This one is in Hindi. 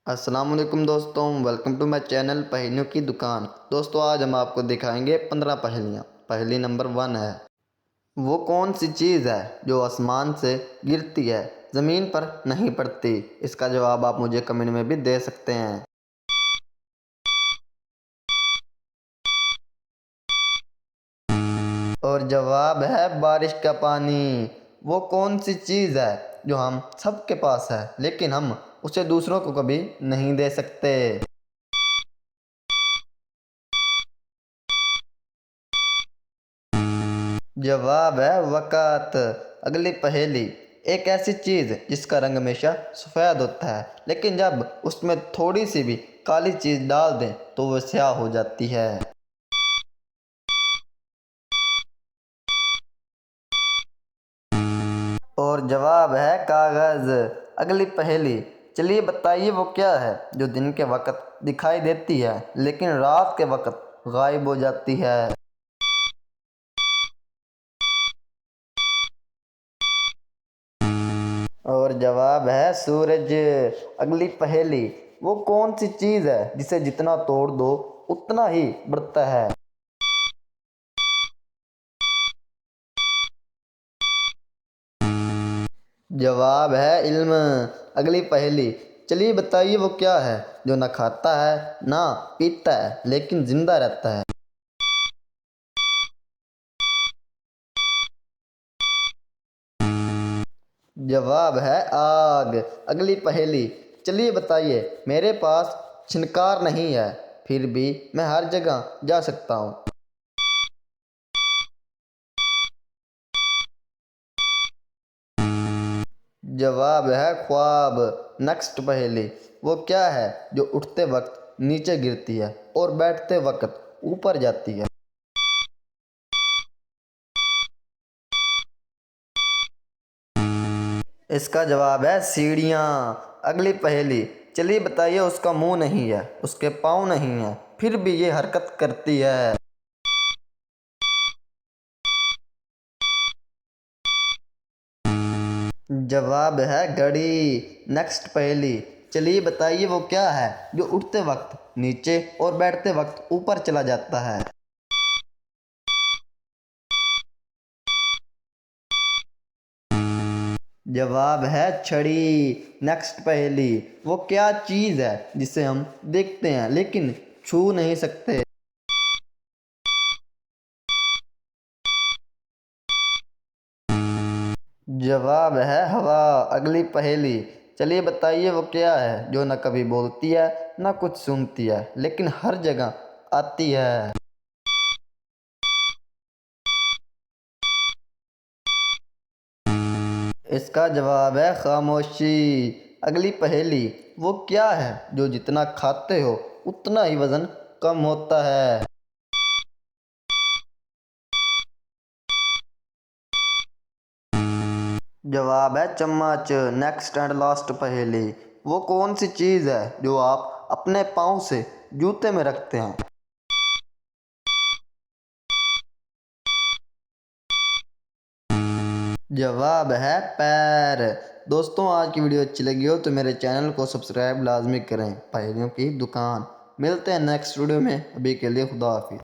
अस्सलाम वालेकुम दोस्तों, वेलकम टू माय चैनल पहेलियों की दुकान। दोस्तों आज हम आपको दिखाएंगे 15 पहेलियाँ। पहेली नंबर 1 है, वो कौन सी चीज़ है जो आसमान से गिरती है ज़मीन पर नहीं पड़ती। इसका जवाब आप मुझे कमेंट में भी दे सकते हैं। और जवाब है बारिश का पानी। वो कौन सी चीज़ है जो हम सबके पास है लेकिन हम उसे दूसरों को कभी नहीं दे सकते। जवाब है वक़्त। अगली पहेली, एक ऐसी चीज़ जिसका रंग हमेशा सफ़ेद होता है लेकिन जब उसमें थोड़ी सी भी काली चीज़ डाल दें तो वो स्याह हो जाती है। और जवाब है कागज़। अगली पहेली, चलिए बताइए वो क्या है जो दिन के वक़्त दिखाई देती है लेकिन रात के वक़्त गायब हो जाती है। और जवाब है सूरज। अगली पहेली, वो कौन सी चीज़ है जिसे जितना तोड़ दो उतना ही बढ़ता है। जवाब है इल्म। अगली पहेली, चलिए बताइए वो क्या है जो ना खाता है ना पीता है लेकिन जिंदा रहता है। जवाब है आग। अगली पहेली, चलिए बताइए मेरे पास छिनकार नहीं है फिर भी मैं हर जगह जा सकता हूँ। जवाब है ख्वाब। नेक्स्ट पहेली, वो क्या है जो उठते वक्त नीचे गिरती है और बैठते वक्त ऊपर जाती है। इसका जवाब है सीढ़ियाँ। अगली पहेली, चलिए बताइए उसका मुंह नहीं है उसके पाँव नहीं है फिर भी ये हरकत करती है। जवाब है घड़ी। नेक्स्ट पहेली, चलिए बताइए वो क्या है जो उठते वक्त नीचे और बैठते वक्त ऊपर चला जाता है। जवाब है छड़ी। नेक्स्ट पहेली, वो क्या चीज़ है जिसे हम देखते हैं लेकिन छू नहीं सकते। जवाब है हवा। अगली पहेली, चलिए बताइए वो क्या है जो न कभी बोलती है न कुछ सुनती है लेकिन हर जगह आती है। इसका जवाब है खामोशी। अगली पहेली, वो क्या है जो जितना खाते हो उतना ही वजन कम होता है। जवाब है चम्मच। नेक्स्ट एंड लास्ट पहेली, वो कौन सी चीज़ है जो आप अपने पाँव से जूते में रखते हैं। जवाब है पैर। दोस्तों आज की वीडियो अच्छी लगी हो तो मेरे चैनल को सब्सक्राइब लाजमी करें। पहेलियों की दुकान। मिलते हैं नेक्स्ट वीडियो में, अभी के लिए खुदा हाफिज़।